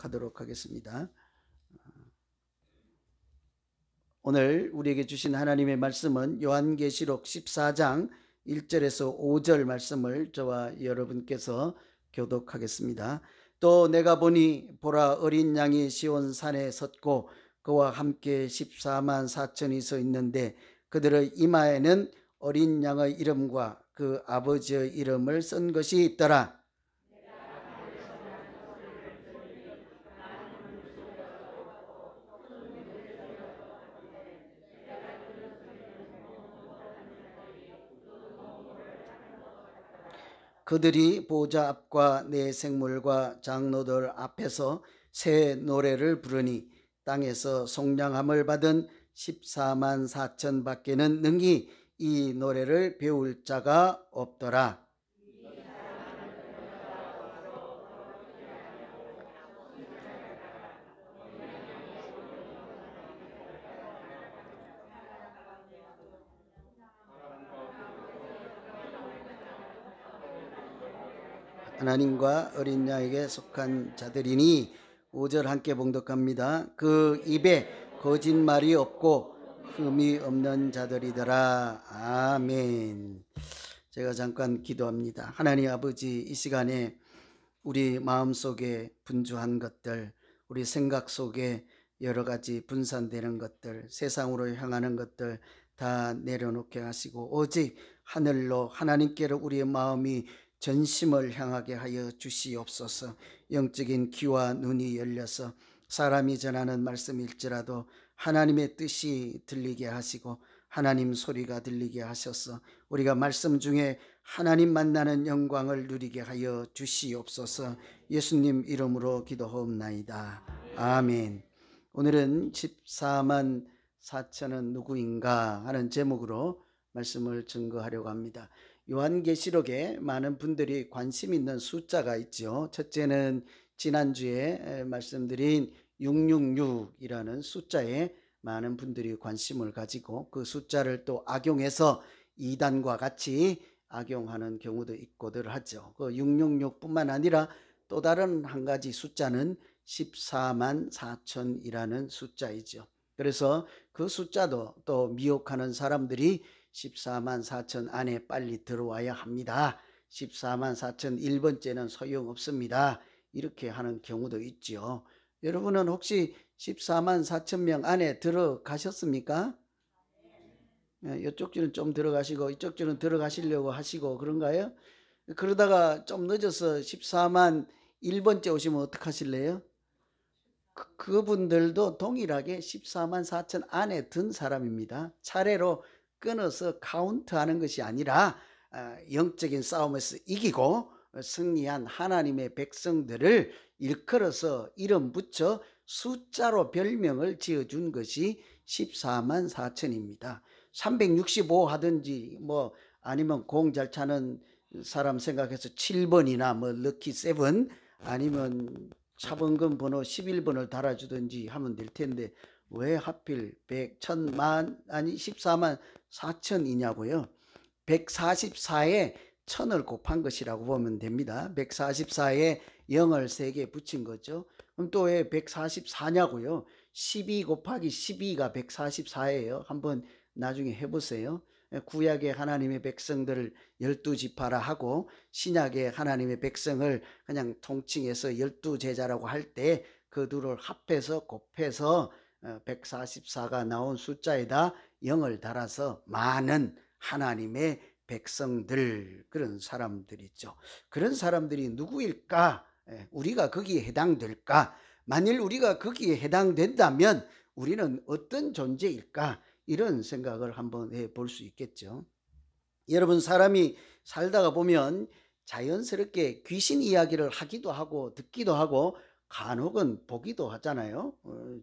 교독하도록 하겠습니다. 오늘 우리에게 주신 하나님의 말씀은 요한계시록 14장 1절에서 5절 말씀을 저와 여러분께서 교독하겠습니다. 또 내가 보니 보라, 어린 양이 시온 산에 섰고 그와 함께 14만 4천이 서 있는데 그들의 이마에는 어린 양의 이름과 그 아버지의 이름을 쓴 것이 있더라. 그들이 보좌 앞과 네 생물과 장로들 앞에서 새 노래를 부르니 땅에서 속량함을 받은 14만 4천 밖에는 능히 이 노래를 배울 자가 없더라. 하나님과 어린 양에게 속한 자들이니 5절 함께 봉독합니다. 그 입에 거짓말이 없고 흠이 없는 자들이더라. 아멘. 제가 잠깐 기도합니다. 하나님 아버지, 이 시간에 우리 마음속에 분주한 것들, 우리 생각 속에 여러 가지 분산되는 것들, 세상으로 향하는 것들 다 내려놓게 하시고 오직 하늘로 하나님께로 우리의 마음이 전심을 향하게 하여 주시옵소서. 영적인 귀와 눈이 열려서 사람이 전하는 말씀일지라도 하나님의 뜻이 들리게 하시고 하나님 소리가 들리게 하셔서 우리가 말씀 중에 하나님 만나는 영광을 누리게 하여 주시옵소서. 예수님 이름으로 기도하옵나이다. 아멘. 오늘은 14만 4천은 누구인가 하는 제목으로 말씀을 증거하려고 합니다. 요한계시록에 많은 분들이 관심 있는 숫자가 있죠. 첫째는 지난주에 말씀드린 666이라는 숫자에 많은 분들이 관심을 가지고 그 숫자를 또 악용해서 이단과 같이 악용하는 경우도 있고들 하죠. 그 666뿐만 아니라 또 다른 한 가지 숫자는 14만 4천이라는 숫자이죠. 그래서 그 숫자도 또 미혹하는 사람들이 14만 4천 안에 빨리 들어와야 합니다. 14만 4천 1번째는 소용없습니다. 이렇게 하는 경우도 있죠. 여러분은 혹시 14만 4천 명 안에 들어가셨습니까? 이쪽 줄은 좀 들어가시고 이쪽 줄은 들어가시려고 하시고 그런가요? 그러다가 좀 늦어서 14만 1번째 오시면 어떡하실래요? 그분들도 동일하게 14만 4천 안에 든 사람입니다. 차례로 끊어서 카운트하는 것이 아니라 영적인 싸움에서 이기고 승리한 하나님의 백성들을 일컬어서 이름 붙여 숫자로 별명을 지어준 것이 14만 4천입니다. 365 하든지 뭐 아니면 공 잘 차는 사람 생각해서 7번이나 뭐 럭키 7 아니면 차범근 번호 11번을 달아주든지 하면 될 텐데 왜 하필 100, 1000만 아니 14만 4천이냐고요. 144에 1000을 곱한 것이라고 보면 됩니다. 144에 0을 3개 붙인 거죠. 그럼 또 왜 144냐고요. 12 곱하기 12가 144예요. 한번 나중에 해보세요. 구약의 하나님의 백성들을 12지파라 하고 신약의 하나님의 백성을 그냥 통칭해서 12제자라고 할 때 그 둘을 합해서 곱해서 144가 나온 숫자에다 0을 달아서 많은 하나님의 백성들, 그런 사람들이죠. 그런 사람들이 누구일까? 우리가 거기에 해당될까? 만일 우리가 거기에 해당된다면 우리는 어떤 존재일까? 이런 생각을 한번 해볼 수 있겠죠. 여러분, 사람이 살다가 보면 자연스럽게 귀신 이야기를 하기도 하고 듣기도 하고 간혹은 보기도 하잖아요.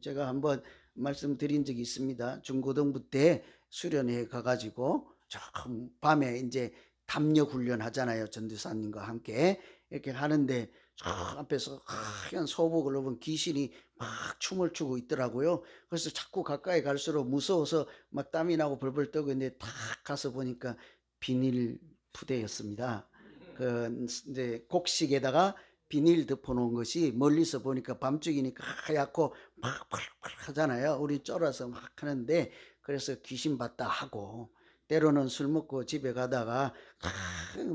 제가 한번 말씀드린 적이 있습니다. 중고등부 때 수련회 가가지고 좀 밤에 이제 담력 훈련 하잖아요. 전도사님과 함께 이렇게 하는데 저 앞에서 하얀 소복을 입은 귀신이 막 춤을 추고 있더라고요. 그래서 자꾸 가까이 갈수록 무서워서 막 땀이 나고 벌벌 떠고 있는데 탁 가서 보니까 비닐 푸대였습니다. 그 이제 곡식에다가 비닐 덮어놓은 것이 멀리서 보니까 밤중이니까 하얗고 막 하잖아요. 우리 쫄아서 막 하는데, 그래서 귀신 봤다 하고, 때로는 술 먹고 집에 가다가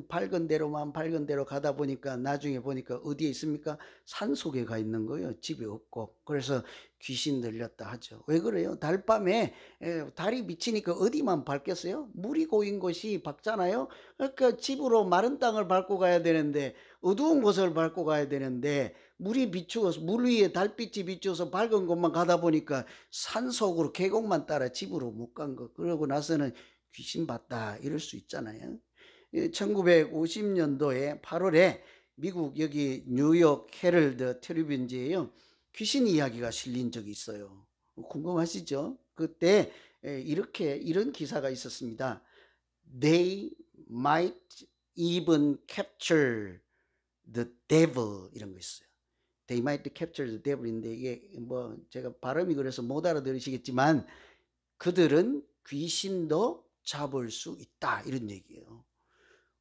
밝은 데로 가다 보니까 나중에 보니까 어디에 있습니까? 산속에 가 있는 거예요. 집에 없고. 그래서 귀신 들렸다 하죠. 왜 그래요? 달밤에 달이 비치니까 어디만 밝겠어요? 물이 고인 곳이 밝잖아요. 그러니까 집으로 마른 땅을 밟고 가야 되는데, 어두운 곳을 밟고 가야 되는데, 물이 비추어서, 물 위에 달빛이 비추어서 밝은 곳만 가다 보니까 산속으로 계곡만 따라 집으로 못 간 거. 그러고 나서는 귀신 봤다 이럴 수 있잖아요. 1950년도에 8월에 미국 여기 뉴욕 헤럴드 트리뷴지에요, 귀신 이야기가 실린 적이 있어요. 궁금하시죠? 그때 이런 기사가 있었습니다. They might even capture the devil, 이런 거 있어요. They might capture the devil인데, 이게 뭐 제가 발음이 그래서 못 알아들으시겠지만, 그들은 귀신도 잡을 수 있다, 이런 얘기예요.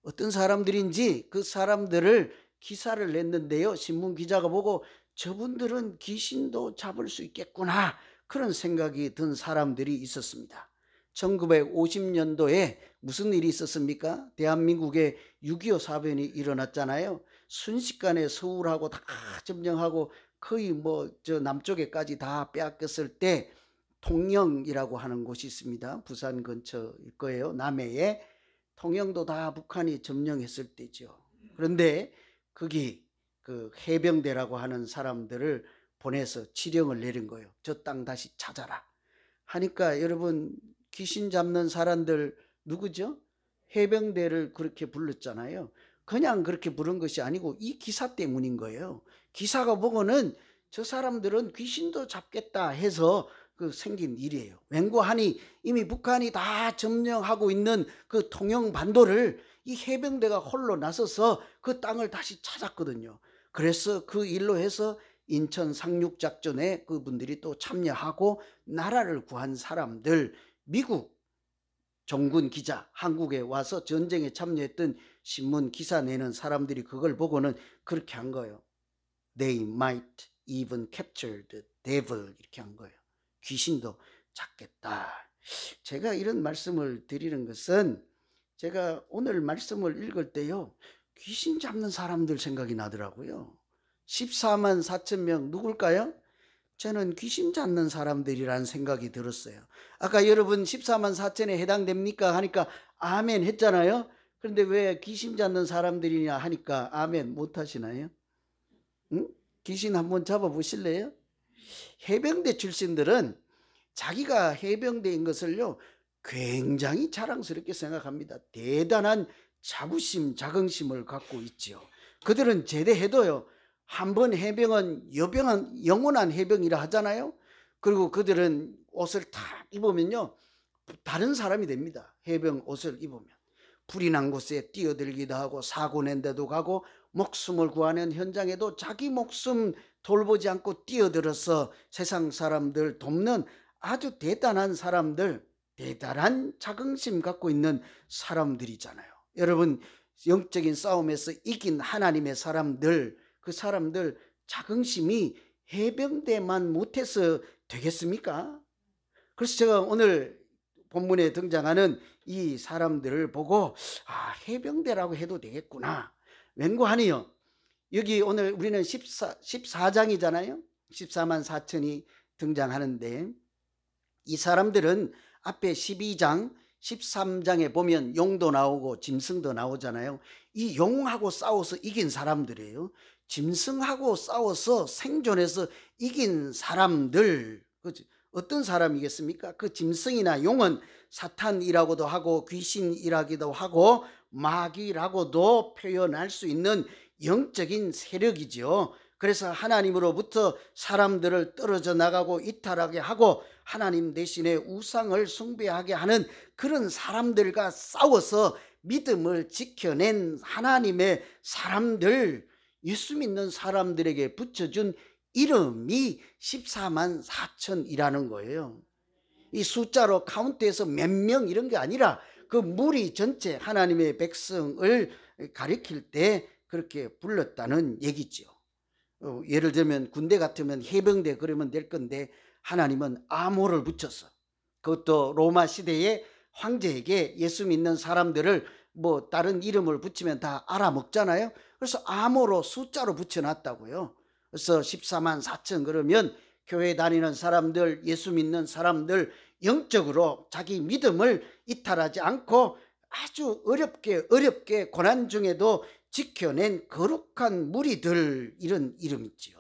어떤 사람들인지 그 사람들을 기사를 냈는데요, 신문 기자가 보고 저분들은 귀신도 잡을 수 있겠구나, 그런 생각이 든 사람들이 있었습니다. 1950년도에 무슨 일이 있었습니까? 대한민국에 6.25 사변이 일어났잖아요. 순식간에 서울하고 다 점령하고 거의 저 남쪽에까지 다 빼앗겼을 때, 통영이라고 하는 곳이 있습니다. 부산 근처일 거예요. 남해에. 통영도 다 북한이 점령했을 때죠. 그런데 거기 그 해병대라고 하는 사람들을 보내서 지령을 내린 거예요. 저 땅 다시 찾아라 하니까, 여러분, 귀신 잡는 사람들 누구죠? 해병대를 그렇게 불렀잖아요. 그냥 그렇게 부른 것이 아니고 이 기사 때문인 거예요. 기사가 보고는 저 사람들은 귀신도 잡겠다 해서 생긴 일이에요. 맹고하니 이미 북한이 다 점령하고 있는 그 통영반도를 이 해병대가 홀로 나서서 그 땅을 다시 찾았거든요. 그래서 그 일로 해서 인천 상륙작전에 그분들이 또 참여하고 나라를 구한 사람들, 미국 정군 기자, 한국에 와서 전쟁에 참여했던 신문 기사 내는 사람들이 그걸 보고는 그렇게 한 거예요. They might even capture the devil, 이렇게 한 거예요. 귀신도 잡겠다. 제가 이런 말씀을 드리는 것은, 제가 오늘 말씀을 읽을 때요, 귀신 잡는 사람들 생각이 나더라고요. 14만 4천 명 누굴까요? 저는 귀신 잡는 사람들이라는 생각이 들었어요. 아까 여러분 14만 4천에 해당됩니까 하니까 아멘 했잖아요. 그런데 왜 귀신 잡는 사람들이냐 하니까 아멘 못 하시나요? 응? 귀신 한번 잡아보실래요? 해병대 출신들은 자기가 해병대인 것을요, 굉장히 자랑스럽게 생각합니다. 대단한 자부심, 자긍심을 갖고 있죠. 그들은 제대해도요, 한 번 해병은 영원한 해병이라 하잖아요. 그리고 그들은 옷을 다 입으면요, 다른 사람이 됩니다. 해병 옷을 입으면. 불이 난 곳에 뛰어들기도 하고, 사고 낸 데도 가고, 목숨을 구하는 현장에도 자기 목숨 돌보지 않고 뛰어들어서 세상 사람들 돕는 아주 대단한 사람들, 대단한 자긍심 갖고 있는 사람들이잖아요. 여러분, 영적인 싸움에서 이긴 하나님의 사람들, 그 사람들 자긍심이 해병대만 못해서 되겠습니까? 그래서 제가 오늘 본문에 등장하는 이 사람들을 보고, 해병대라고 해도 되겠구나. 맹고하니요. 여기 오늘 우리는 14장이잖아요. 14만 4천이 등장하는데, 이 사람들은 앞에 12장, 13장에 보면 용도 나오고 짐승도 나오잖아요. 이 용하고 싸워서 이긴 사람들이에요. 짐승하고 싸워서 생존해서 이긴 사람들, 어떤 사람이겠습니까? 그 짐승이나 용은 사탄이라고도 하고 귀신이라기도 하고 마귀라고도 표현할 수 있는 영적인 세력이죠. 그래서 하나님으로부터 사람들을 떨어져 나가고 이탈하게 하고 하나님 대신에 우상을 숭배하게 하는 그런 사람들과 싸워서 믿음을 지켜낸 하나님의 사람들, 예수 믿는 사람들에게 붙여준 이름이 14만 4천이라는 거예요. 이 숫자로 카운트해서 몇 명 이런 게 아니라 그 무리 전체 하나님의 백성을 가리킬 때 그렇게 불렀다는 얘기죠. 예를 들면 군대 같으면 해병대 그러면 될 건데 하나님은 아모를 붙였어. 그것도 로마 시대의 황제에게 예수 믿는 사람들을 뭐 다른 이름을 붙이면 다 알아먹잖아요. 그래서 아모로 숫자로 붙여놨다고요. 그래서 14만 4천 그러면 교회 다니는 사람들, 예수 믿는 사람들, 영적으로 자기 믿음을 이탈하지 않고 아주 어렵게 고난 중에도 지켜낸 거룩한 무리들, 이런 이름이지요.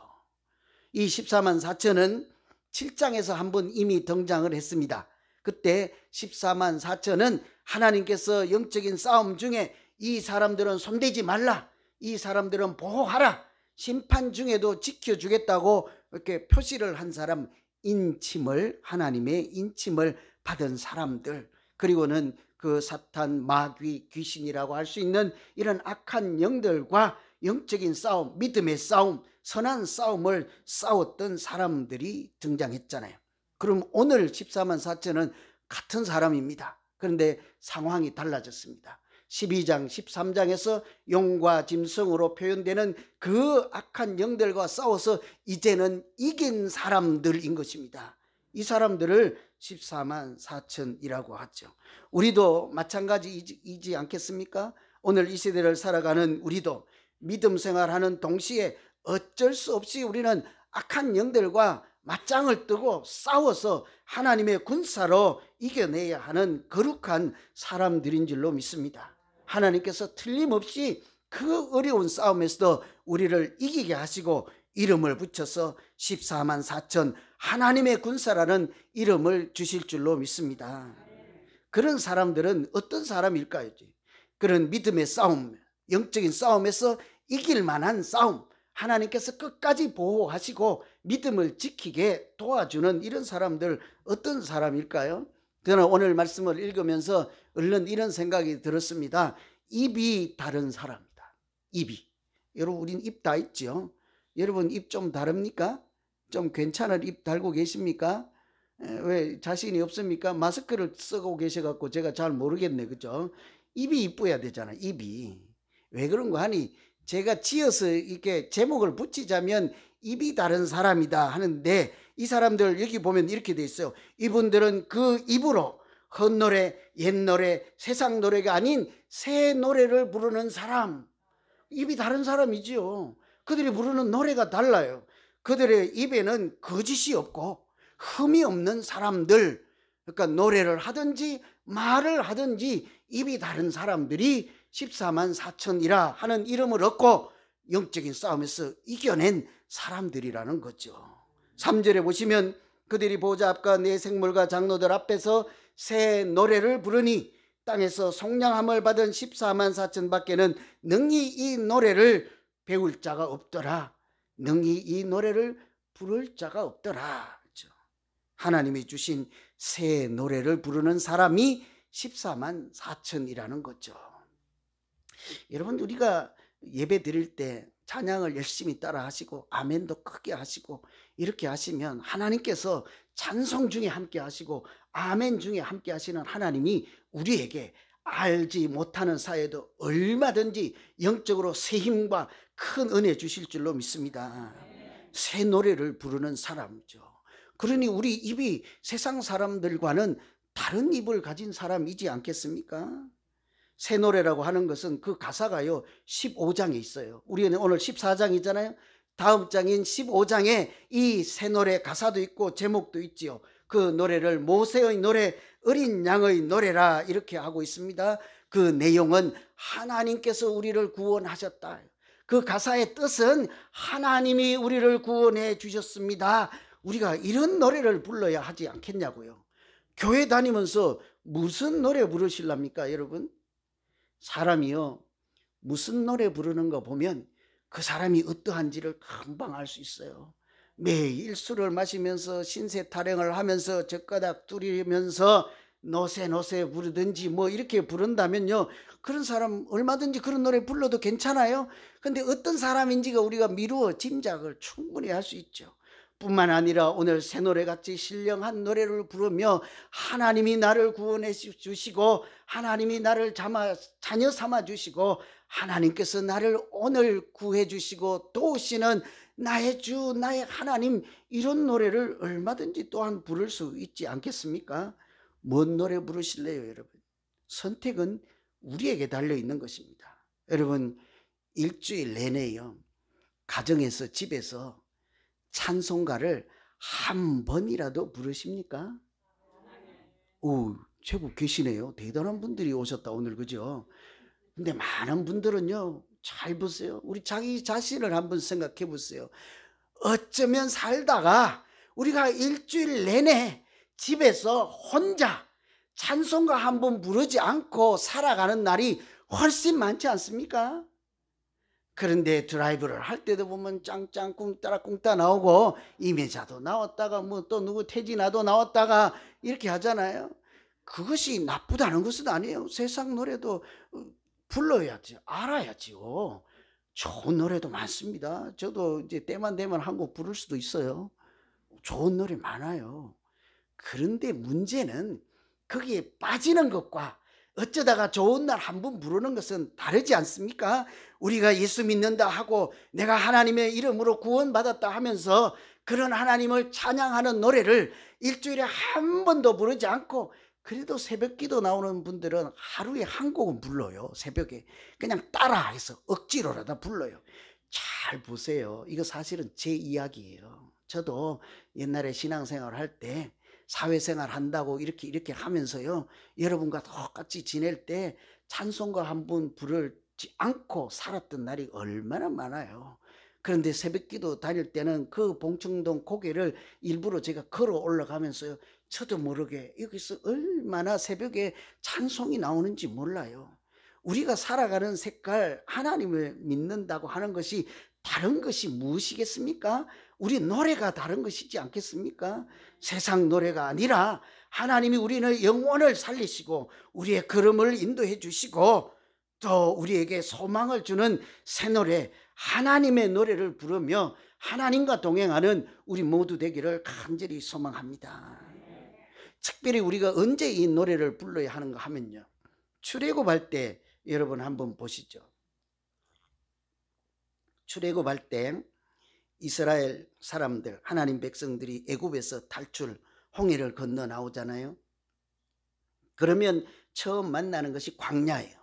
이 14만 4천은 7장에서 한번 이미 등장을 했습니다. 그때 14만 4천은 하나님께서 영적인 싸움 중에 이 사람들은 손대지 말라, 이 사람들은 보호하라, 심판 중에도 지켜주겠다고 이렇게 표시를 한 사람, 하나님의 인침을 받은 사람들, 그리고는 그 사탄, 마귀, 귀신이라고 할 수 있는 이런 악한 영들과 영적인 싸움, 믿음의 싸움, 선한 싸움을 싸웠던 사람들이 등장했잖아요. 그럼 오늘 14만 4천은 같은 사람입니다. 그런데 상황이 달라졌습니다. 12장, 13장에서 용과 짐승으로 표현되는 그 악한 영들과 싸워서 이제는 이긴 사람들인 것입니다. 이 사람들을 14만 4천이라고 하죠. 우리도 마찬가지이지 않겠습니까? 오늘 이 세대를 살아가는 우리도 믿음 생활하는 동시에 어쩔 수 없이 우리는 악한 영들과 맞짱을 뜨고 싸워서 하나님의 군사로 이겨내야 하는 거룩한 사람들인 줄로 믿습니다. 하나님께서 틀림없이 그 어려운 싸움에서도 우리를 이기게 하시고 이름을 붙여서 14만 4천 하나님의 군사라는 이름을 주실 줄로 믿습니다. 그런 사람들은 어떤 사람일까요? 그런 믿음의 싸움, 영적인 싸움에서 이길 만한 싸움, 하나님께서 끝까지 보호하시고 믿음을 지키게 도와주는 이런 사람들, 어떤 사람일까요? 저는 오늘 말씀을 읽으면서 얼른 이런 생각이 들었습니다. 입이 다른 사람이다. 입이. 여러분, 우린 입 다 있죠? 여러분, 입 좀 다릅니까? 좀 괜찮은 입 달고 계십니까? 왜 자신이 없습니까? 마스크를 쓰고 계셔갖고 제가 잘 모르겠네. 그죠? 입이 이뻐야 되잖아. 입이. 왜 그런 거 하니? 제가 지어서 이렇게 제목을 붙이자면 입이 다른 사람이다 하는데, 이 사람들 여기 보면 이렇게 돼 있어요. 이분들은 그 입으로 헛노래, 옛노래, 세상 노래가 아닌 새 노래를 부르는 사람. 입이 다른 사람이지요. 그들이 부르는 노래가 달라요. 그들의 입에는 거짓이 없고 흠이 없는 사람들, 그러니까 노래를 하든지 말을 하든지 입이 다른 사람들이 14만 4천이라 하는 이름을 얻고 영적인 싸움에서 이겨낸 사람들이라는 거죠. 3절에 보시면 그들이 보좌 앞과 네 생물과 장로들 앞에서 새 노래를 부르니 땅에서 속량함을 받은 14만 4천 밖에는 능히 이 노래를 배울 자가 없더라. 능히 이 노래를 부를 자가 없더라. 그렇죠? 하나님이 주신 새 노래를 부르는 사람이 14만 4천이라는 거죠. 여러분, 우리가 예배 드릴 때 찬양을 열심히 따라 하시고 아멘도 크게 하시고 이렇게 하시면 하나님께서 찬송 중에 함께 하시고 아멘 중에 함께 하시는 하나님이 우리에게 알지 못하는 사이에도 얼마든지 영적으로 새 힘과 큰 은혜 주실 줄로 믿습니다. 새 노래를 부르는 사람이죠. 그러니 우리 입이 세상 사람들과는 다른 입을 가진 사람이지 않겠습니까? 새 노래라고 하는 것은 그 가사가요 15장에 있어요. 우리는 오늘 14장이잖아요. 다음 장인 15장에 이 새 노래 가사도 있고 제목도 있지요. 그 노래를 모세의 노래, 어린 양의 노래라 이렇게 하고 있습니다. 그 내용은 하나님께서 우리를 구원하셨다. 그 가사의 뜻은 하나님이 우리를 구원해 주셨습니다. 우리가 이런 노래를 불러야 하지 않겠냐고요. 교회 다니면서 무슨 노래 부르실랍니까, 여러분? 사람이요, 무슨 노래 부르는 거 보면 그 사람이 어떠한지를 금방 알 수 있어요. 매일 술을 마시면서 신세 타령을 하면서 젓가락 두리면서 노세 부르든지 뭐 이렇게 부른다면요, 그런 사람 얼마든지 그런 노래 불러도 괜찮아요. 근데 어떤 사람인지가 우리가 미루어 짐작을 충분히 할 수 있죠. 뿐만 아니라 오늘 새 노래같이 신령한 노래를 부르며 하나님이 나를 구원해 주시고 하나님이 나를 자녀 삼아 주시고 하나님께서 나를 오늘 구해 주시고 도우시는 나의 주 나의 하나님, 이런 노래를 얼마든지 또한 부를 수 있지 않겠습니까? 뭔 노래 부르실래요, 여러분? 선택은 우리에게 달려 있는 것입니다. 여러분, 일주일 내내요, 가정에서, 집에서 찬송가를 한 번이라도 부르십니까? 오, 제법 계시네요. 대단한 분들이 오셨다 오늘, 그죠? 근데 많은 분들은요, 잘 보세요. 우리 자기 자신을 한번 생각해 보세요. 어쩌면 살다가 우리가 일주일 내내 집에서 혼자 찬송가 한 번 부르지 않고 살아가는 날이 훨씬 많지 않습니까? 그런데 드라이브를 할 때도 보면 짱짱 꿍따라 꿍따 나오고, 이매자도 나왔다가 뭐 또 누구 태진아도 나왔다가 이렇게 하잖아요. 그것이 나쁘다는 것은 아니에요. 세상 노래도 불러야지, 알아야지요. 좋은 노래도 많습니다. 저도 이제 때만 되면 한 곡 부를 수도 있어요. 좋은 노래 많아요. 그런데 문제는 거기에 빠지는 것과 어쩌다가 좋은 날 한 번 부르는 것은 다르지 않습니까? 우리가 예수 믿는다 하고 내가 하나님의 이름으로 구원받았다 하면서 그런 하나님을 찬양하는 노래를 일주일에 한 번도 부르지 않고, 그래도 새벽기도 나오는 분들은 하루에 한 곡은 불러요. 새벽에 그냥 따라해서 억지로라도 불러요. 잘 보세요. 이거 사실은 제 이야기예요. 저도 옛날에 신앙생활 할 때, 사회생활 한다고 이렇게 하면서요, 여러분과 똑같이 지낼 때 찬송가 한 번 부르지 않고 살았던 날이 얼마나 많아요. 그런데 새벽기도 다닐 때는 그 봉청동 고개를 일부러 제가 걸어 올라가면서요, 저도 모르게 여기서 얼마나 새벽에 찬송이 나오는지 몰라요. 우리가 살아가는 색깔, 하나님을 믿는다고 하는 것이 다른 것이 무엇이겠습니까? 우리 노래가 다른 것이지 않겠습니까? 세상 노래가 아니라 하나님이 우리는 영혼을 살리시고 우리의 걸음을 인도해 주시고 또 우리에게 소망을 주는 새 노래, 하나님의 노래를 부르며 하나님과 동행하는 우리 모두 되기를 간절히 소망합니다. 특별히 우리가 언제 이 노래를 불러야 하는가 하면요, 출애굽할 때 여러분 한번 보시죠. 출애굽할 때 이스라엘 사람들, 하나님 백성들이 애굽에서 탈출, 홍해를 건너 나오잖아요. 그러면 처음 만나는 것이 광야예요.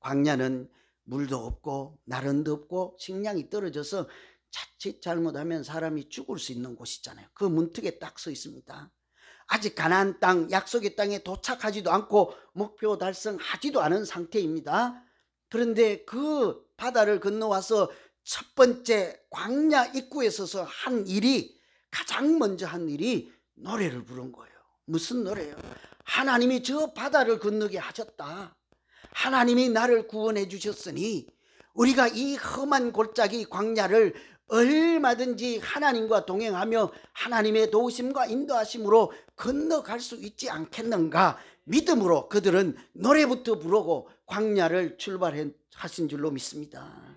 광야는 물도 없고 나른도 없고 식량이 떨어져서 자칫 잘못하면 사람이 죽을 수 있는 곳이잖아요. 그 문턱에 딱 서 있습니다. 아직 가나안 땅, 약속의 땅에 도착하지도 않고 목표 달성하지도 않은 상태입니다. 그런데 그 바다를 건너와서 첫 번째 광야 입구에 서서 한 일이, 가장 먼저 한 일이 노래를 부른 거예요. 무슨 노래예요? 하나님이 저 바다를 건너게 하셨다. 하나님이 나를 구원해 주셨으니 우리가 이 험한 골짜기 광야를 얼마든지 하나님과 동행하며 하나님의 도우심과 인도하심으로 건너갈 수 있지 않겠는가. 믿음으로 그들은 노래부터 부르고 광야를 출발하신 줄로 믿습니다.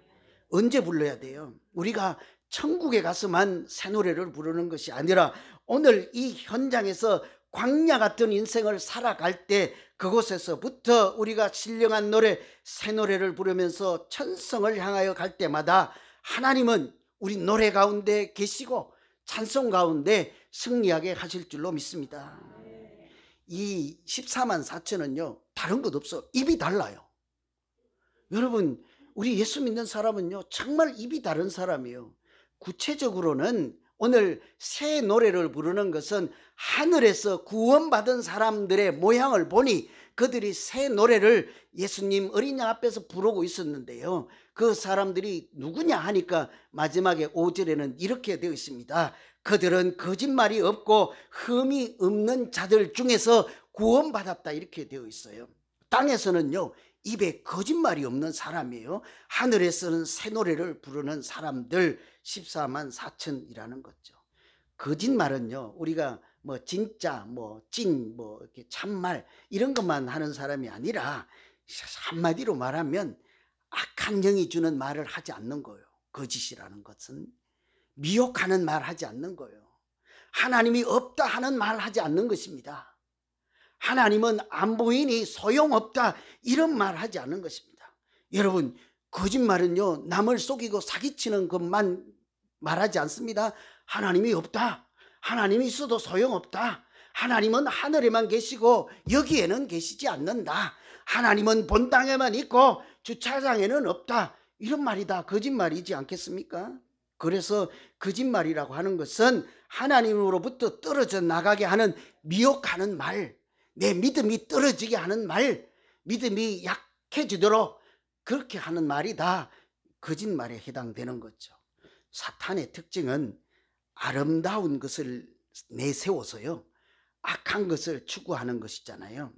언제 불러야 돼요? 우리가 천국에 가서만 새 노래를 부르는 것이 아니라 오늘 이 현장에서 광야 같은 인생을 살아갈 때 그곳에서부터 우리가 신령한 노래, 새 노래를 부르면서 천성을 향하여 갈 때마다 하나님은 우리 노래 가운데 계시고 찬송 가운데 승리하게 하실 줄로 믿습니다. 이 14만 4천은요 다른 것 없어. 입이 달라요. 여러분, 우리 예수 믿는 사람은요 정말 입이 다른 사람이에요. 구체적으로는 오늘 새 노래를 부르는 것은 하늘에서 구원받은 사람들의 모양을 보니 그들이 새 노래를 예수님 어린 양 앞에서 부르고 있었는데요, 그 사람들이 누구냐 하니까 마지막에 5절에는 이렇게 되어 있습니다. 그들은 거짓말이 없고 흠이 없는 자들 중에서 구원받았다, 이렇게 되어 있어요. 땅에서는요 입에 거짓말이 없는 사람이에요. 하늘에서는 새 노래를 부르는 사람들 14만 4천이라는 거죠. 거짓말은요 우리가 뭐 진짜 뭐 이렇게 참말 이런 것만 하는 사람이 아니라 한마디로 말하면 악한 영이 주는 말을 하지 않는 거예요. 거짓이라는 것은 미혹하는 말 하지 않는 거예요. 하나님이 없다 하는 말 하지 않는 것입니다. 하나님은 안 보이니 소용없다 이런 말 하지 않는 것입니다. 여러분, 거짓말은요, 남을 속이고 사기치는 것만 말하지 않습니다. 하나님이 없다. 하나님이 있어도 소용없다. 하나님은 하늘에만 계시고 여기에는 계시지 않는다. 하나님은 본 땅에만 있고 주차장에는 없다. 이런 말이 다 거짓말이지 않겠습니까? 그래서 거짓말이라고 하는 것은 하나님으로부터 떨어져 나가게 하는 미혹하는 말, 내 믿음이 떨어지게 하는 말, 믿음이 약해지도록 그렇게 하는 말이 다 거짓말에 해당되는 거죠. 사탄의 특징은 아름다운 것을 내세워서요, 악한 것을 추구하는 것이잖아요.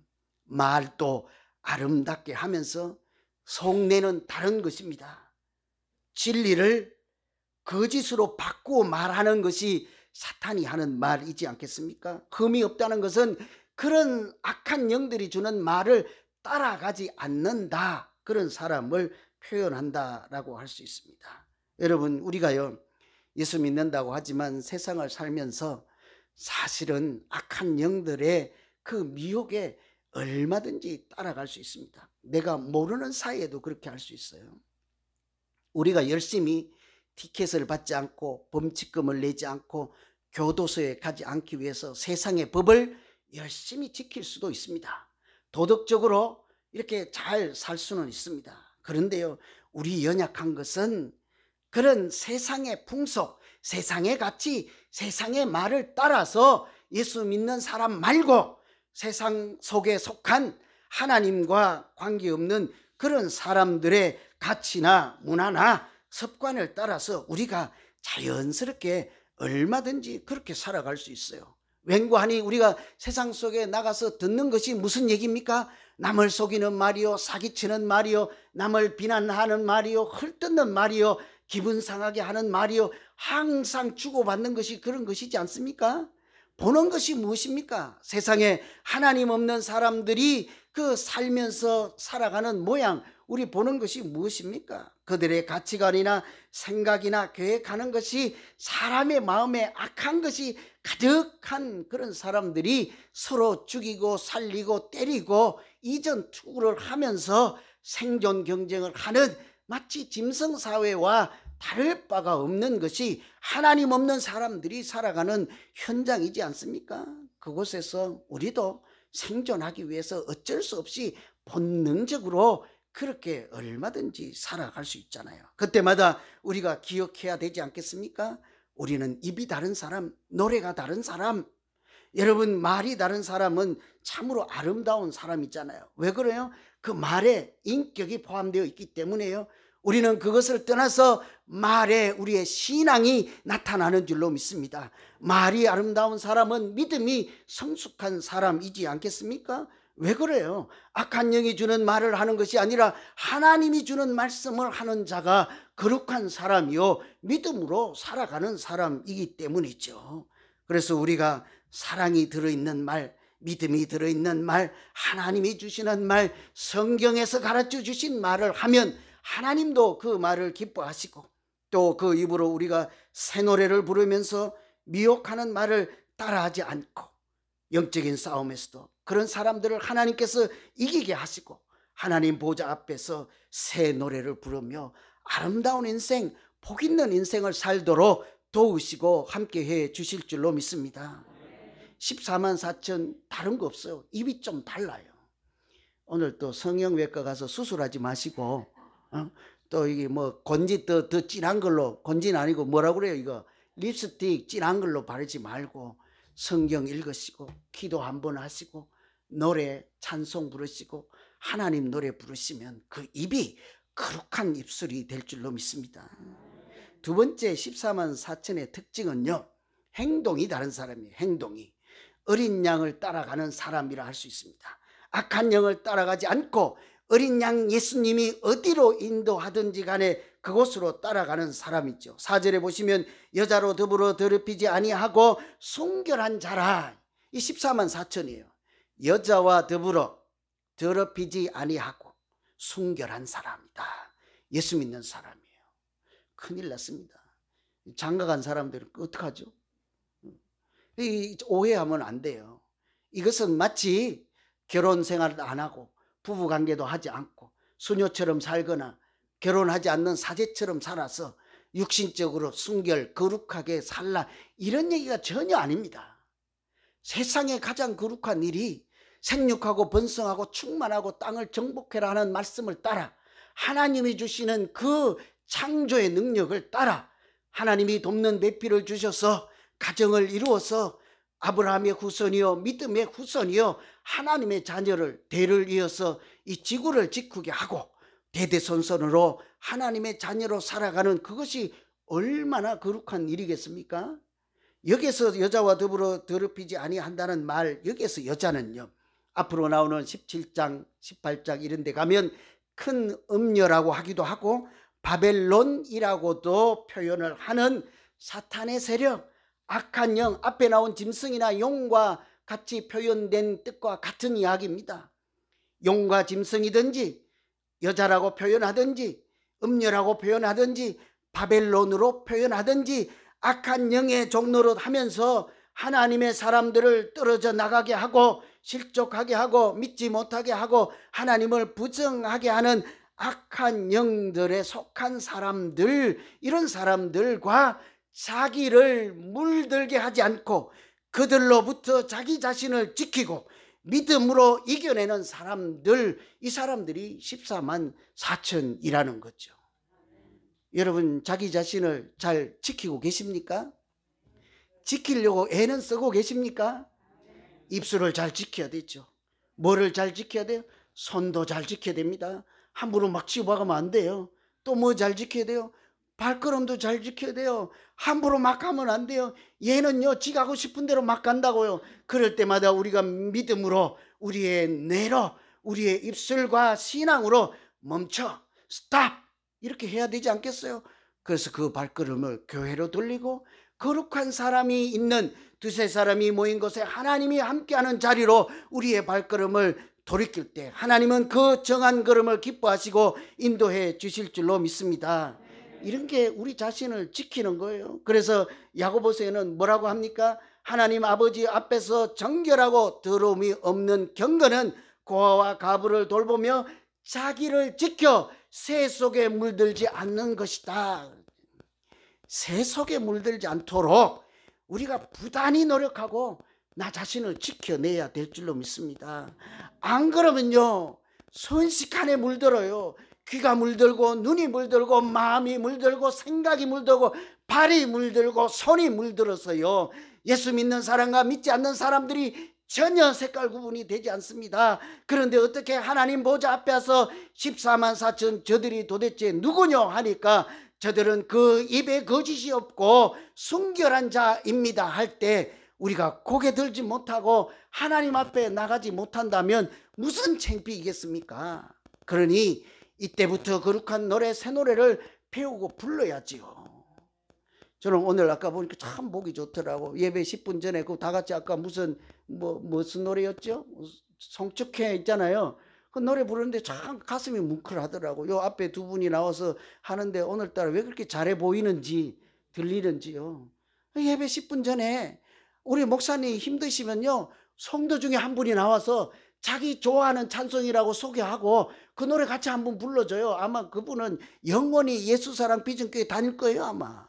말도 아름답게 하면서 속내는 다른 것입니다. 진리를 거짓으로 바꾸어 말하는 것이 사탄이 하는 말이지 않겠습니까? 흠이 없다는 것은 그런 악한 영들이 주는 말을 따라가지 않는다, 그런 사람을 표현한다라고 할 수 있습니다. 여러분, 우리가요, 예수 믿는다고 하지만 세상을 살면서 사실은 악한 영들의 그 미혹에 얼마든지 따라갈 수 있습니다. 내가 모르는 사이에도 그렇게 할 수 있어요. 우리가 열심히 티켓을 받지 않고 범칙금을 내지 않고 교도소에 가지 않기 위해서 세상의 법을 열심히 지킬 수도 있습니다. 도덕적으로 이렇게 잘 살 수는 있습니다. 그런데요, 우리 연약한 것은 그런 세상의 풍속, 세상의 가치, 세상의 말을 따라서 예수 믿는 사람 말고 세상 속에 속한 하나님과 관계없는 그런 사람들의 가치나 문화나 습관을 따라서 우리가 자연스럽게 얼마든지 그렇게 살아갈 수 있어요. 웬고하니 우리가 세상 속에 나가서 듣는 것이 무슨 얘기입니까? 남을 속이는 말이요, 사기치는 말이요, 남을 비난하는 말이요, 헐뜯는 말이요, 기분 상하게 하는 말이요, 항상 주고받는 것이 그런 것이지 않습니까? 보는 것이 무엇입니까? 세상에 하나님 없는 사람들이 그 살면서 살아가는 모양, 우리 보는 것이 무엇입니까? 그들의 가치관이나 생각이나 계획하는 것이 사람의 마음에 악한 것이 가득한 그런 사람들이 서로 죽이고 살리고 때리고 이전 투구를 하면서 생존 경쟁을 하는, 마치 짐승사회와 다를 바가 없는 것이 하나님 없는 사람들이 살아가는 현장이지 않습니까? 그곳에서 우리도 생존하기 위해서 어쩔 수 없이 본능적으로 그렇게 얼마든지 살아갈 수 있잖아요. 그때마다 우리가 기억해야 되지 않겠습니까? 우리는 입이 다른 사람, 노래가 다른 사람, 여러분, 말이 다른 사람은 참으로 아름다운 사람이잖아요. 왜 그래요? 그 말에 인격이 포함되어 있기 때문에요. 우리는 그것을 떠나서 말에 우리의 신앙이 나타나는 줄로 믿습니다. 말이 아름다운 사람은 믿음이 성숙한 사람이지 않겠습니까? 왜 그래요? 악한 영이 주는 말을 하는 것이 아니라 하나님이 주는 말씀을 하는 자가 거룩한 사람이요, 믿음으로 살아가는 사람이기 때문이죠. 그래서 우리가 사랑이 들어있는 말, 믿음이 들어있는 말, 하나님이 주시는 말, 성경에서 가르쳐 주신 말을 하면 하나님도 그 말을 기뻐하시고, 또 그 입으로 우리가 새 노래를 부르면서 미혹하는 말을 따라하지 않고 영적인 싸움에서도 그런 사람들을 하나님께서 이기게 하시고 하나님 보좌 앞에서 새 노래를 부르며 아름다운 인생, 복 있는 인생을 살도록 도우시고 함께해 주실 줄로 믿습니다. 14만 4천 다른 거 없어요. 입이 좀 달라요. 오늘 또 성형외과 가서 수술하지 마시고 또 이게 뭐 건지 더 진한 걸로, 건지는 아니고 뭐라고 그래요, 이거 립스틱 진한 걸로 바르지 말고 성경 읽으시고 기도 한번 하시고 노래 찬송 부르시고 하나님 노래 부르시면 그 입이 거룩한 입술이 될 줄로 믿습니다. 두 번째 14만 4천의 특징은요, 행동이 다른 사람이에요. 행동이 어린 양을 따라가는 사람이라 할 수 있습니다. 악한 영을 따라가지 않고 어린 양 예수님이 어디로 인도하든지 간에 그곳으로 따라가는 사람이죠. 4절에 보시면 여자로 더불어 더럽히지 아니하고 순결한 자라, 이 14만 4천이에요. 여자와 더불어 더럽히지 아니하고 순결한 사람이다. 예수 믿는 사람이에요. 큰일 났습니다. 장가간 사람들은 어떡하죠? 오해하면 안 돼요. 이것은 마치 결혼 생활도 안 하고 부부관계도 하지 않고 수녀처럼 살거나 결혼하지 않는 사제처럼 살아서 육신적으로 순결 거룩하게 살라, 이런 얘기가 전혀 아닙니다. 세상에 가장 거룩한 일이 생육하고 번성하고 충만하고 땅을 정복해라 하는 말씀을 따라, 하나님이 주시는 그 창조의 능력을 따라 하나님이 돕는 배필을 주셔서 가정을 이루어서 아브라함의 후손이요 믿음의 후손이요 하나님의 자녀를 대를 이어서 이 지구를 지키게 하고 대대손손으로 하나님의 자녀로 살아가는, 그것이 얼마나 거룩한 일이겠습니까? 여기서 여자와 더불어 더럽히지 아니한다는 말, 여기에서 여자는요, 앞으로 나오는 17장 18장 이런 데 가면 큰 음녀라고 하기도 하고 바벨론이라고도 표현을 하는 사탄의 세력, 악한 영, 앞에 나온 짐승이나 용과 같이 표현된 뜻과 같은 이야기입니다. 용과 짐승이든지 여자라고 표현하든지 음녀라고 표현하든지 바벨론으로 표현하든지 악한 영의 종로로 하면서 하나님의 사람들을 떨어져 나가게 하고 실족하게 하고 믿지 못하게 하고 하나님을 부정하게 하는 악한 영들에 속한 사람들, 이런 사람들과 자기를 물들게 하지 않고 그들로부터 자기 자신을 지키고 믿음으로 이겨내는 사람들, 이 사람들이 14만 4천이라는 거죠. 여러분, 자기 자신을 잘 지키고 계십니까? 지키려고 애는 쓰고 계십니까? 입술을 잘 지켜야 되죠. 뭐를 잘 지켜야 돼요? 손도 잘 지켜야 됩니다. 함부로 막 집어가면 안 돼요. 또 뭐 잘 지켜야 돼요? 발걸음도 잘 지켜야 돼요. 함부로 막 가면 안 돼요. 얘는요, 지 가고 싶은 대로 막 간다고요. 그럴 때마다 우리가 믿음으로, 우리의 뇌로, 우리의 입술과 신앙으로 멈춰, 스탑, 이렇게 해야 되지 않겠어요? 그래서 그 발걸음을 교회로 돌리고 거룩한 사람이 있는, 두세 사람이 모인 곳에 하나님이 함께하는 자리로 우리의 발걸음을 돌이킬 때 하나님은 그 정한 걸음을 기뻐하시고 인도해 주실 줄로 믿습니다. 이런 게 우리 자신을 지키는 거예요. 그래서 야고보서에는 뭐라고 합니까? 하나님 아버지 앞에서 정결하고 더러움이 없는 경건은 고아와 가부를 돌보며 자기를 지켜 새 속에 물들지 않는 것이다. 새 속에 물들지 않도록 우리가 부단히 노력하고 나 자신을 지켜내야 될 줄로 믿습니다. 안 그러면요, 순식간에 물들어요. 귀가 물들고 눈이 물들고 마음이 물들고 생각이 물들고 발이 물들고 손이 물들어서요, 예수 믿는 사람과 믿지 않는 사람들이 전혀 색깔 구분이 되지 않습니다. 그런데 어떻게 하나님 보좌 앞에 와서 14만 4천 저들이 도대체 누구냐 하니까 저들은 그 입에 거짓이 없고 순결한 자입니다 할 때 우리가 고개 들지 못하고 하나님 앞에 나가지 못한다면 무슨 창피이겠습니까? 그러니 이때부터 거룩한 노래, 새 노래를 배우고 불러야지요. 저는 오늘 아까 보니까 참 보기 좋더라고. 예배 10분 전에 그 다 같이 아까 무슨 노래였죠? 성축회 있잖아요. 그 노래 부르는데 참 가슴이 뭉클하더라고. 요 앞에 두 분이 나와서 하는데 오늘따라 왜 그렇게 잘해 보이는지 들리는지요. 예배 10분 전에 우리 목사님 힘드시면요, 성도 중에 한 분이 나와서 자기 좋아하는 찬송이라고 소개하고 그 노래 같이 한번 불러줘요. 아마 그분은 영원히 예수사랑 비전교회 다닐 거예요 아마.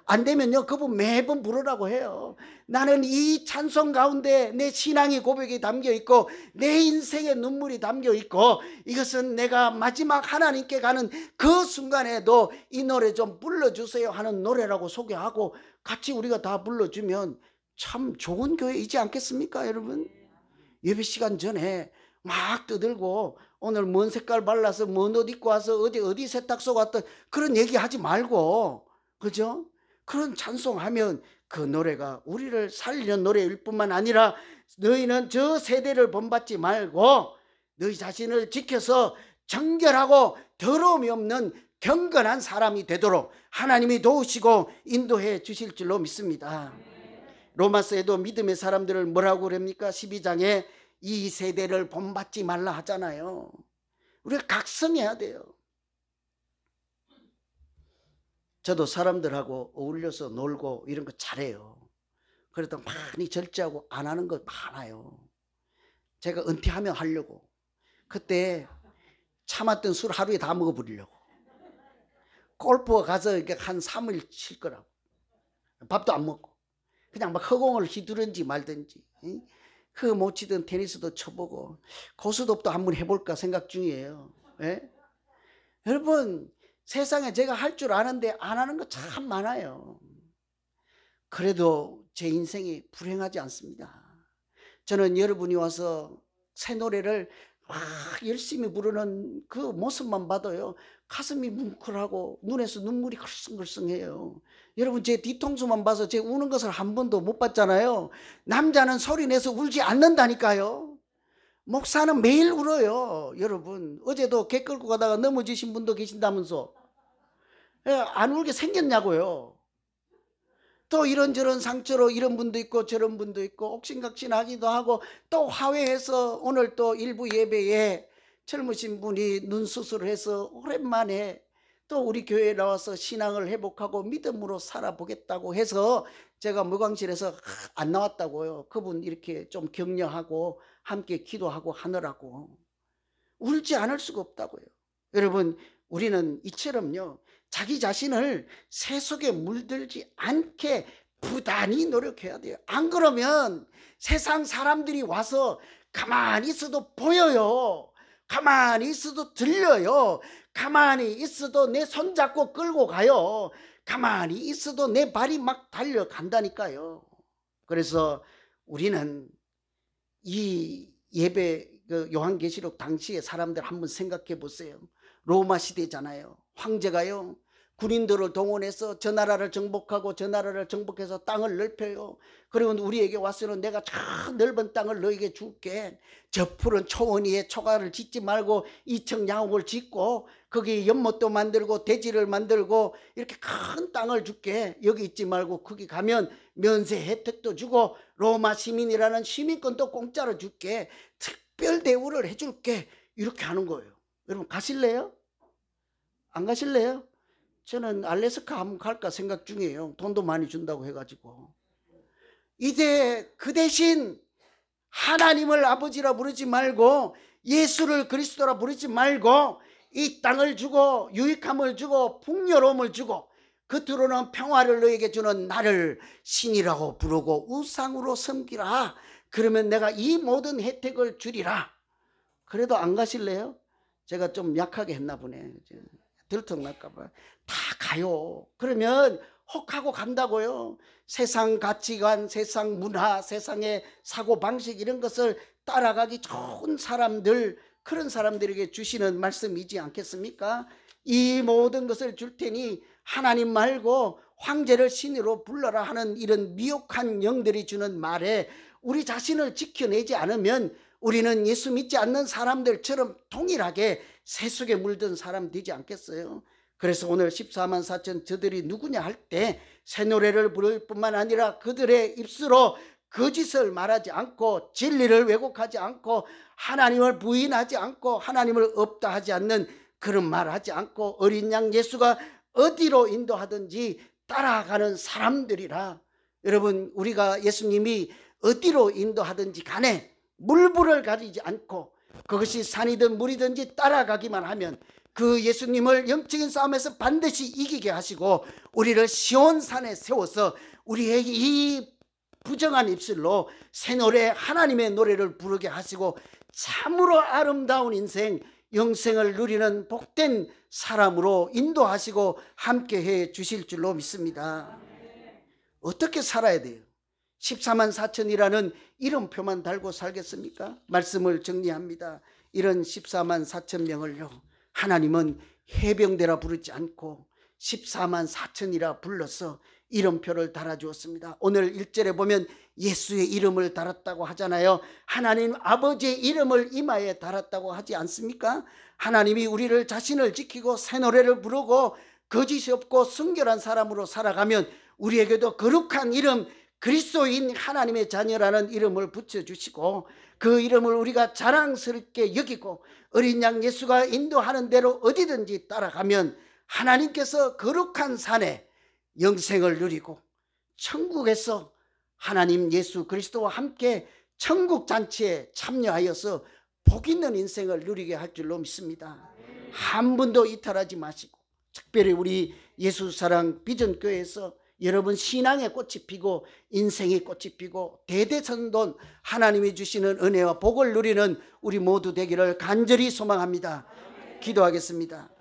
안 되면요, 그분 매번 부르라고 해요. 나는 이 찬송 가운데 내 신앙의 고백이 담겨 있고 내 인생의 눈물이 담겨 있고 이것은 내가 마지막 하나님께 가는 그 순간에도 이 노래 좀 불러주세요 하는 노래라고 소개하고 같이 우리가 다 불러주면 참 좋은 교회이지 않겠습니까 여러분? 예배 시간 전에 막 떠들고 오늘 뭔 색깔 발라서 뭔 옷 입고 와서 어디 세탁소 갔다 그런 얘기 하지 말고, 그죠? 그런 찬송하면 그 노래가 우리를 살리는 노래일 뿐만 아니라 너희는 저 세대를 본받지 말고 너희 자신을 지켜서 정결하고 더러움이 없는 경건한 사람이 되도록 하나님이 도우시고 인도해 주실 줄로 믿습니다. 로마서에도 믿음의 사람들을 뭐라고 그럽니까? 12장에 이 세대를 본받지 말라 하잖아요. 우리가 각성해야 돼요. 저도 사람들하고 어울려서 놀고 이런 거 잘해요. 그래도 많이 절제하고 안 하는 거 많아요. 제가 은퇴하면 하려고. 그때 참았던 술 하루에 다 먹어버리려고. 골프 가서 이렇게 한 3일 칠 거라고. 밥도 안 먹고 그냥 막 허공을 휘두른지 말든지, 그거 못 치던 테니스도 쳐보고 고스톱도 한번 해볼까 생각 중이에요. 예? 여러분, 세상에 제가 할 줄 아는데 안 하는 거 참 많아요. 그래도 제 인생이 불행하지 않습니다. 저는 여러분이 와서 새 노래를 막 열심히 부르는 그 모습만 봐도요, 가슴이 뭉클하고 눈에서 눈물이 글썽글썽해요. 여러분, 제 뒤통수만 봐서 제 우는 것을 한 번도 못 봤잖아요. 남자는 소리 내서 울지 않는다니까요. 목사는 매일 울어요. 여러분, 어제도 개 끌고 가다가 넘어지신 분도 계신다면서. 안 울게 생겼냐고요. 또 이런저런 상처로 이런 분도 있고 저런 분도 있고 옥신각신하기도 하고, 또 화훼해서 오늘 또 일부 예배에 젊으신 분이 눈 수술을 해서 오랜만에 또 우리 교회에 나와서 신앙을 회복하고 믿음으로 살아보겠다고 해서 제가 무광실에서 안 나왔다고요. 그분 이렇게 좀 격려하고 함께 기도하고 하느라고 울지 않을 수가 없다고요. 여러분, 우리는 이처럼요, 자기 자신을 세속에 물들지 않게 부단히 노력해야 돼요. 안 그러면 세상 사람들이 와서 가만히 있어도 보여요. 가만히 있어도 들려요. 가만히 있어도 내 손잡고 끌고 가요. 가만히 있어도 내 발이 막 달려간다니까요. 그래서 우리는 이 예배, 요한계시록 당시에 사람들 한번 생각해 보세요. 로마 시대잖아요. 황제가요, 군인들을 동원해서 저 나라를 정복하고 저 나라를 정복해서 땅을 넓혀요. 그리고 우리에게 와서는 내가 저 넓은 땅을 너에게 줄게. 저 푸른 초원 위에 초가를 짓지 말고 이청 야옥을 짓고 거기 연못도 만들고 대지를 만들고 이렇게 큰 땅을 줄게. 여기 있지 말고 거기 가면 면세 혜택도 주고 로마 시민이라는 시민권도 공짜로 줄게. 특별 대우를 해줄게. 이렇게 하는 거예요. 여러분, 가실래요? 안 가실래요? 저는 알래스카 한번 갈까 생각 중이에요. 돈도 많이 준다고 해가지고. 이제 그 대신 하나님을 아버지라 부르지 말고 예수를 그리스도라 부르지 말고 이 땅을 주고 유익함을 주고 풍요로움을 주고 겉으로는 평화를 너에게 주는 나를 신이라고 부르고 우상으로 섬기라. 그러면 내가 이 모든 혜택을 주리라. 그래도 안 가실래요? 제가 좀 약하게 했나 보네. 들통날까봐. 다 가요. 그러면 혹하고 간다고요. 세상 가치관, 세상 문화, 세상의 사고방식 이런 것을 따라가기 좋은 사람들, 그런 사람들에게 주시는 말씀이지 않겠습니까? 이 모든 것을 줄 테니 하나님 말고 황제를 신으로 불러라 하는 이런 미혹한 영들이 주는 말에 우리 자신을 지켜내지 않으면 우리는 예수 믿지 않는 사람들처럼 동일하게 세속에 물든 사람 되지 않겠어요? 그래서 오늘 14만 4천 저들이 누구냐 할 때 새 노래를 부를 뿐만 아니라 그들의 입술로 거짓을 말하지 않고 진리를 왜곡하지 않고 하나님을 부인하지 않고 하나님을 없다 하지 않는 그런 말을 하지 않고 어린 양 예수가 어디로 인도하든지 따라가는 사람들이라. 여러분, 우리가 예수님이 어디로 인도하든지 간에 물불을 가리지 않고 그것이 산이든 물이든지 따라가기만 하면 그 예수님을 영적인 싸움에서 반드시 이기게 하시고 우리를 시온산에 세워서 우리의 이 부정한 입술로 새 노래, 하나님의 노래를 부르게 하시고 참으로 아름다운 인생, 영생을 누리는 복된 사람으로 인도하시고 함께해 주실 줄로 믿습니다. 어떻게 살아야 돼요? 14만 4천이라는 이름표만 달고 살겠습니까? 말씀을 정리합니다. 이런 14만 4천 명을요, 하나님은 해병대라 부르지 않고 14만 4천이라 불러서 이름표를 달아주었습니다. 오늘 1절에 보면 예수의 이름을 달았다고 하잖아요. 하나님 아버지의 이름을 이마에 달았다고 하지 않습니까? 하나님이 우리를 자신을 지키고 새 노래를 부르고 거짓이 없고 순결한 사람으로 살아가면 우리에게도 거룩한 이름, 그리스도인 하나님의 자녀라는 이름을 붙여주시고 그 이름을 우리가 자랑스럽게 여기고 어린 양 예수가 인도하는 대로 어디든지 따라가면 하나님께서 거룩한 산에 영생을 누리고 천국에서 하나님 예수 그리스도와 함께 천국 잔치에 참여하여서 복 있는 인생을 누리게 할 줄로 믿습니다. 한 분도 이탈하지 마시고 특별히 우리 예수사랑 비전교회에서 여러분 신앙의 꽃이 피고 인생의 꽃이 피고 대대선돈 하나님이 주시는 은혜와 복을 누리는 우리 모두 되기를 간절히 소망합니다. 기도하겠습니다.